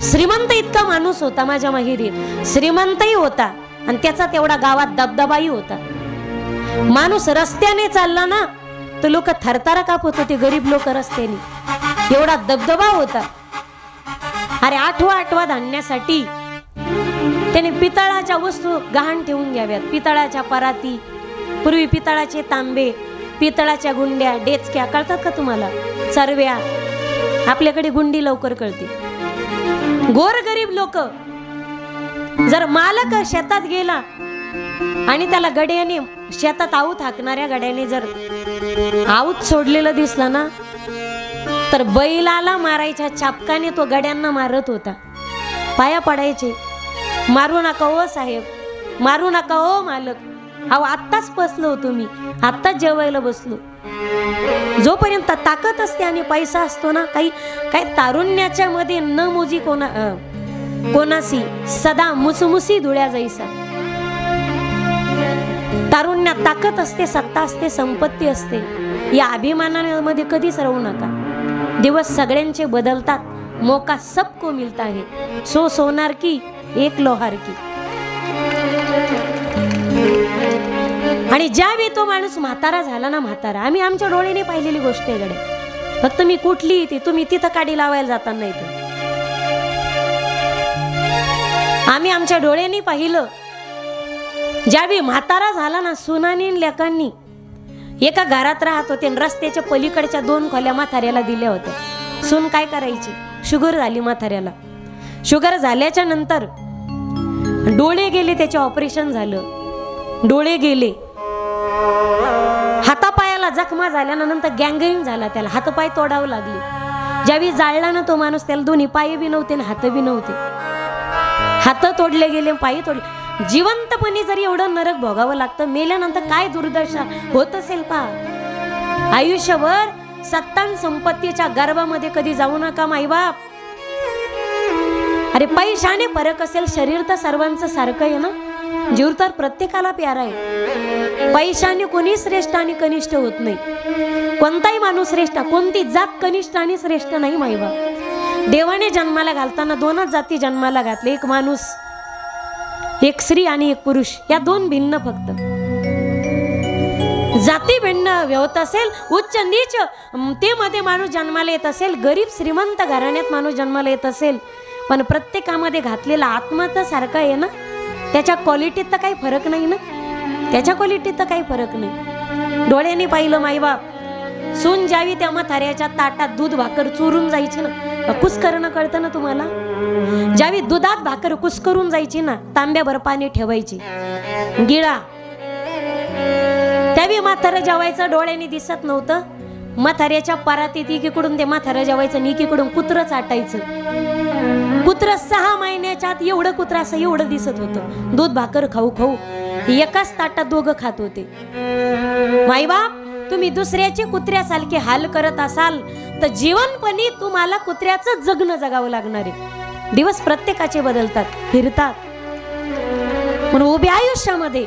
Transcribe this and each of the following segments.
श्रीमंत इतका माणूस होता माझ्या माहेरी, श्रीमंतही होता आणि त्याचा तेवढा गावात दबदबाही होता. माणूस रस्त्याने चालला ना तर लोक थरथर कापत होते, गरीब लोक रस्त्याने, एवढा दबदबा होता. अरे आठवा धान्यासाठी त्याने पितळाच्या वस्तू गहाण ठेवून घ्याव्यात. पितळाच्या पराती, पूर्वी पितळाचे तांबे, पितळाच्या गुंड्या, डेचक्या, कळतात का तुम्हाला? चरव्या. आपल्याकडे गुंडी लवकर कळते. गोरगरीब लोक, जर मालक शेतात गेला आणि त्याला गड्याने, शेतात आऊत हाकणाऱ्या गड्याने जर आऊत सोडलेलं दिसलं ना तर बैलाला मारायच्या चापकाने तो गड्यांना मारत होता. पाया पडायचे, मारू नका हो साहेब, मारू नका हो मालक. अहो आत्ताच बसलो होतो मी, आत्ताच जेवायला बसलो. जोपर्यंत ताकद असते आणि पैसा असतो ना, काही तारुण्याच्या मध्ये न मोजी कोणासी सदा मुसमुसी धुळ्या जाईसा. तारुण्यात ताकद असते, सत्ता असते, संपत्ती असते. या अभिमानामध्ये कधीच राहू नका. दिवस सगळ्यांचे बदलतात. मौका सबको मिलता है, सो सोनार की एक लोहार की. आणि ज्यावेळी तो माणूस म्हातारा झाला ना, म्हातारा, आम्ही आमच्या डोळ्याने पाहिलेली गोष्ट आहे गडे. फक्त मी कुठली ती, तुम्ही तिथं काडी लावायला जाताना इथं आम्ही आमच्या डोळ्यांनी पाहिलं. ज्यावेळी म्हातारा झाला ना, सुनानी लेकांनी एका घरात राहत होते, रस्त्याच्या पलीकडच्या 2 खोल्या म्हाताऱ्याला दिल्या होत्या. सून काय करायची? शुगर झाली म्हाताऱ्याला. शुगर झाल्याच्या नंतर डोळे गेले, त्याचे ऑपरेशन झालं, डोळे गेले. हातापायाला जखमा झाल्यानंतर गँग्रीन झाला, त्याला हातपाय तोडावं लागले. ज्यावेळी जाळला ना तो माणूस, त्याला दोन्ही पाय बी नव्हते आणि हात बी नव्हते. हात तोडले गेले, पाय तोडले. जिवंतपणी जरी एवढं नरक भोगावं लागतं, मेल्यानंतर काय दुर्दशा होत असेल पहा. आयुष्यभर सत्ता संपत्तीच्या गर्भामध्ये कधी जाऊ नका माईबाप. अरे पैशाने फरक असेल, शरीर तर सर्वांचं सारखं आहे ना. जीव तर प्रत्येकाला प्यारा आहे. पैशाने कोणी श्रेष्ठ आणि कनिष्ठ होत नाही. कोणताही माणूस श्रेष्ठ, कोणती जात कनिष्ठ आणि श्रेष्ठ नाही माईबाप. देवाने जन्माला घालताना 2च जाती जन्माला घातले, एक माणूस, एक स्त्री आणि एक पुरुष. या 2 भिन्न फक्त. जाती भिन्न होत असेल, उच्च नीच ते मध्ये माणूस जन्माला येत असेल, गरीब श्रीमंत घराण्यात माणूस जन्माला येत असेल, पण प्रत्येकामध्ये घातलेला आत्मा तर सारखा आहे ना. त्याच्या क्वालिटीत तर काही फरक नाही ना, त्याच्या क्वालिटीत तर काही फरक नाही. डोळ्यांनी पाहिलं माईबाप. सून ज्यावी त्या म्हाताऱ्याच्या ताटात दूध भाकर चुरून जायची ना, कुस्करणं कळतं ना तुम्हाला. ज्यावी दुधात भाकर कुस्करून जायची ना, तांब्याभर पाणी ठेवायची, गिळा. त्यावेळी म्हातारं जेवायचं डोळ्यांनी दिसत नव्हतं. म्हाताऱ्याच्या परातीत एकीकडून ते म्हातारं जेवायचं आणि एकीकडून कुत्रं चाटायचं. कुत्र 6 महिन्याच्या आत एवढं कुत्र असं एवढं दिसत होतं. दूध भाकर खाऊ खाऊ एकाच ताटात दोघं खात होते. माईबाप, तुम्ही दुसऱ्याचे कुत्र्यासारखे हाल करत असाल तर जीवनपणी तुम्हाला कुत्र्याचं जगणं जगावं लागणार आहे. दिवस प्रत्येकाचे बदलतात, फिरतात. म्हणून उभ्या आयुष्यामध्ये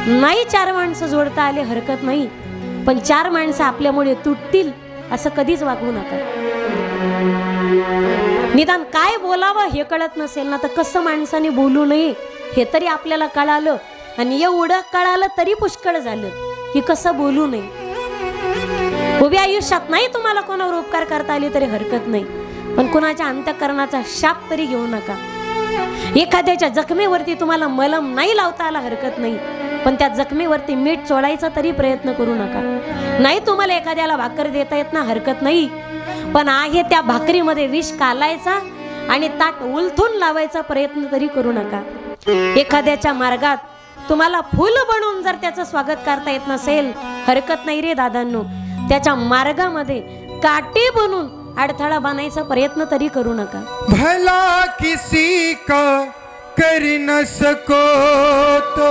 नाही 4 माणसं जोडता आले हरकत नाही, पण 4 माणसं आपल्यामुळे तुटतील असं कधीच वागू नका. निदान काय बोलावं हे कळत नसेल ना, तर कसं माणसाने बोलू नये हे तरी आपल्याला कळालं, आणि एवढं कळालं तरी पुष्कळ झालं की कसं बोलू नये. उभ्या आयुष्यात नाही तुम्हाला कोणावर उपकार करता आले तरी हरकत नाही, पण कुणाच्या अंतःकरणाचा शाप तरी घेऊ नका. एखाद्याच्या जखमेवरती तुम्हाला मलम नाही लावता आला हरकत नाही, पण त्या जखमेवरती मीठ चोळायचा तरी प्रयत्न करू नका. नाही तुम्हाला एखाद्याला भाकर देता येत ना, हरकत नाही, पण आहे त्या भाकरीमध्ये विष कालायचा आणि ताट उलथून लावायचा प्रयत्न तरी करू नका. एखाद्याच्या मार्गात तुम्हाला फूल बनवून जर त्याचं स्वागत करता येत नसेल, हरकत नाही रे दादांनो, त्याच्या मार्गामध्ये काटे बनून अडथळा बनायचा प्रयत्न तरी करू नका. भला किसी का कर न सको तो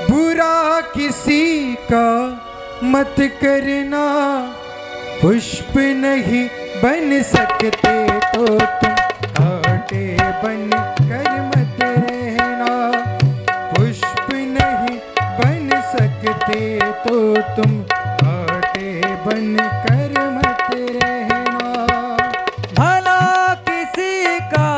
बुरा किसी का मत करना. पुष्प नहीं बन सकते तो तुम कांटे बन कर मत रहना. पुष्प नहीं बन सकते तो तुम कांटे बन कर मत रहना. भला किसी का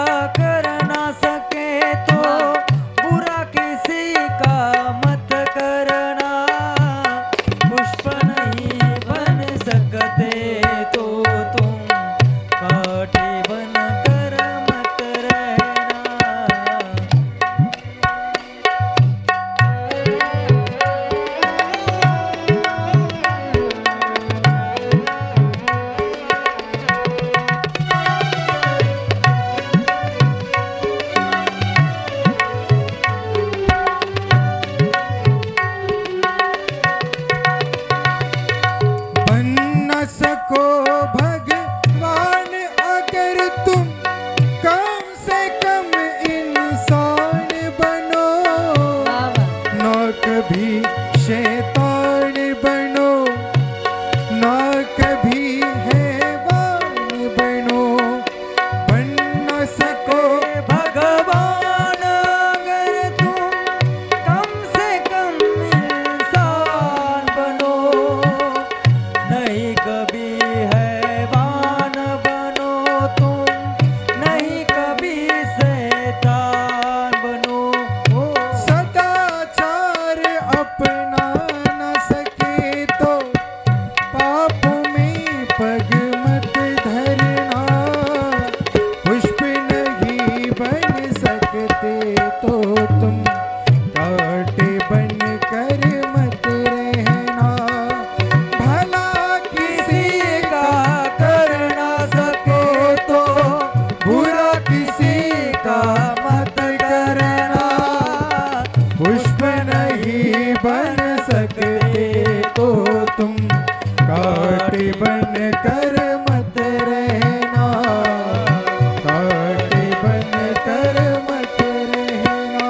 कर मत रहना।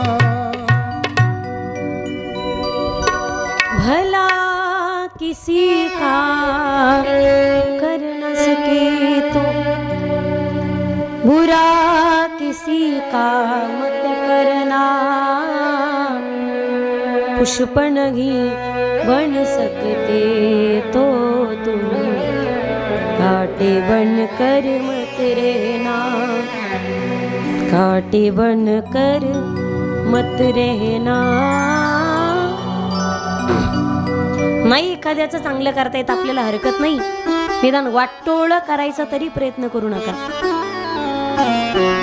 भला किसी का कर न सके तो बुरा किसी का मत करना। पुष्प नहीं बन सकते तो तुम कांटे बन कर मत रहना, कांटे बन कर मत रहना। नाही एखाद्याचं चांगलं करता येत आपल्याला हरकत नाही, निदान वाटोळं करायचा तरी प्रयत्न करू नका।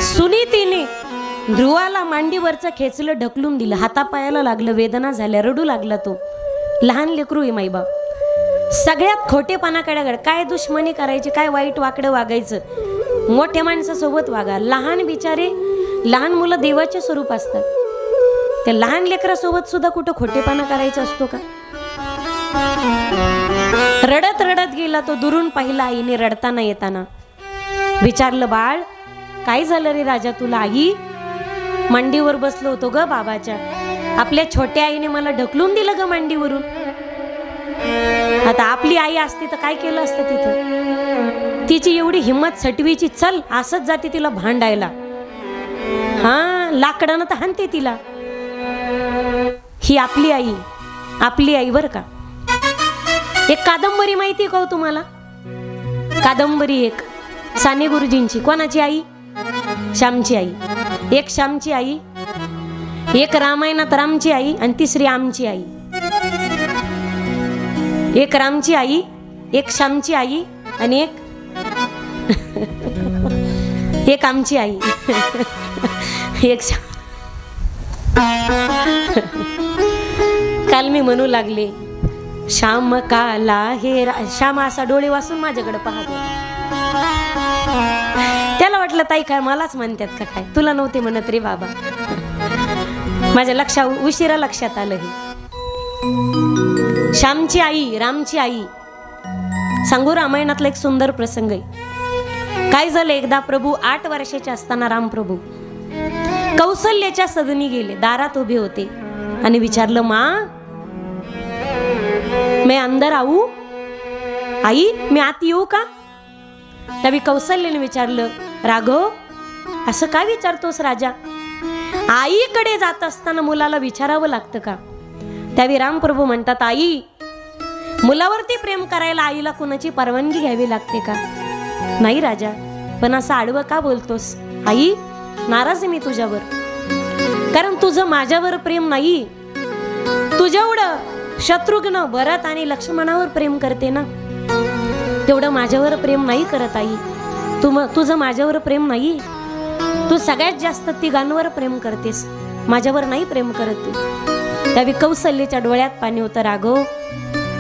सुनीतीने ध्रुवाला मांडीवरचं खेचलं ढकलून दिलं, हातापायाला लागलं, वेदना झाल्या, रडू लागला तो। लहान लेकरू आहे माईबाप, सगळ्यात खोटेपणाकडे काय दुश्मनी करायची, काय वाईट वाकडं वागायचं, मोठ्या माणसासोबत वागा। लहान बिचारे, लहान मुलं देवाचे स्वरूप असतात, त्या लहान लेकरासोबत सुद्धा कुठं खोटेपणा करायचा असतो का? रडत रडत गेला तो, दुरून पाहिला आईने रडताना येताना, विचारलं बाळ काय झालं रे राजा तुला? आई मांडीवर बसलो होतो ग बाबाच्या, आपल्या छोट्या आईने मला ढकलून दिलं ग मांडीवरून। आता आपली आई असती तर काय केलं असतं तिथं? तिची एवढी हिम्मत सटवीची, चल असंच जाते तिला भांडायला, हा लाकडानं तर हाणते तिला। ही आपली आई, आपली आई बर का। एक कादंबरी माहिती का हो तुम्हाला? कादंबरी एक साने गुरुजींची, कोणाची आई? श्यामची आई। एक श्यामची आई, एक रामायणात रामची आई आणि तिसरी आमची आई। एक रामची आई, एक श्यामची आई आणि एक आमची आई। एक काल मी म्हणू लागले श्याम काला हे श्याम असा डोळे वासून माझ्याकडे पाहत होता। त्याला वाटलं ताई काय मलाच म्हणतात का काय, तुला नव्हते म्हणत रे बाबा। माझ्या उशिरा लक्षात आलं हे श्यामची आई, रामची आई। सांगू रामायणातला एक सुंदर प्रसंग आहे। काय झालं, एकदा प्रभू 8 वर्षाचे असताना रामप्रभू कौसल्याच्या सदनी गेले, दारात उभे होते आणि विचारलं माँ मैं अंदर आऊ? आई मी आत येऊ का? त्यावेळी कौसल्याने विचारलं राघव असं काय विचारतोस राजा? आईकडे जात असताना मुलाला विचारावं लागतं का? त्यावेळी रामप्रभू म्हणतात आई मुलावरती प्रेम करायला आईला कुणाची परवानगी घ्यावी लागते का? नाही राजा, पण असं आडवं का बोलतोस? आई नाराज आहे मी तुझ्यावर, कारण तुझं माझ्यावर प्रेम नाही, तुझ्याएवढं शत्रुघ्न भरत आणि लक्ष्मणावर प्रेम करते ना, तेवढं माझ्यावर प्रेम नाही करत आई। तुझं माझ्यावर प्रेम नाही, तू सगळ्यात जास्त तिघांवर प्रेम करतेस, माझ्यावर नाही प्रेम करत तू। त्यावेळी कौसल्याच्या डोळ्यात पाणी होतं, राघव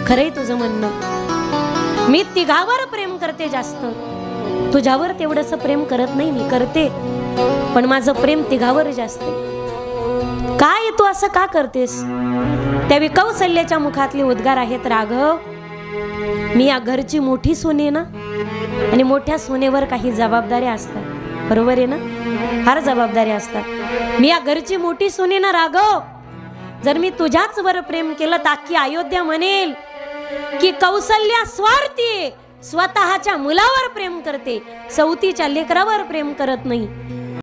खरंय तुझं म्हणणं, मी तिघावर प्रेम करते जास्त, तुझ्यावर तेवढंसं प्रेम करत नाही मी, करते पण माझं प्रेम तिघावर जास्त आहे। काय तू असं का करतेस? त्यावेळी कौसल्याच्या मुखातले उद्गार आहेत, राघव मी या घरची मोठी सून आहे ना, आणि मोठ्या सुनेवर काही जबाबदाऱ्या असतात, बरोबर आहे ना, फार जबाबदाऱ्या असतात। मी या घरची मोठी सून आहे ना राघव, जर मी तुझ्याच वर प्रेम केलं तर अख्खी अयोध्या म्हणेल की कौसल्या स्वार्थी, स्वतःच्या मुलावर प्रेम करते, सवतीच्या लेकरावर प्रेम करत नाही।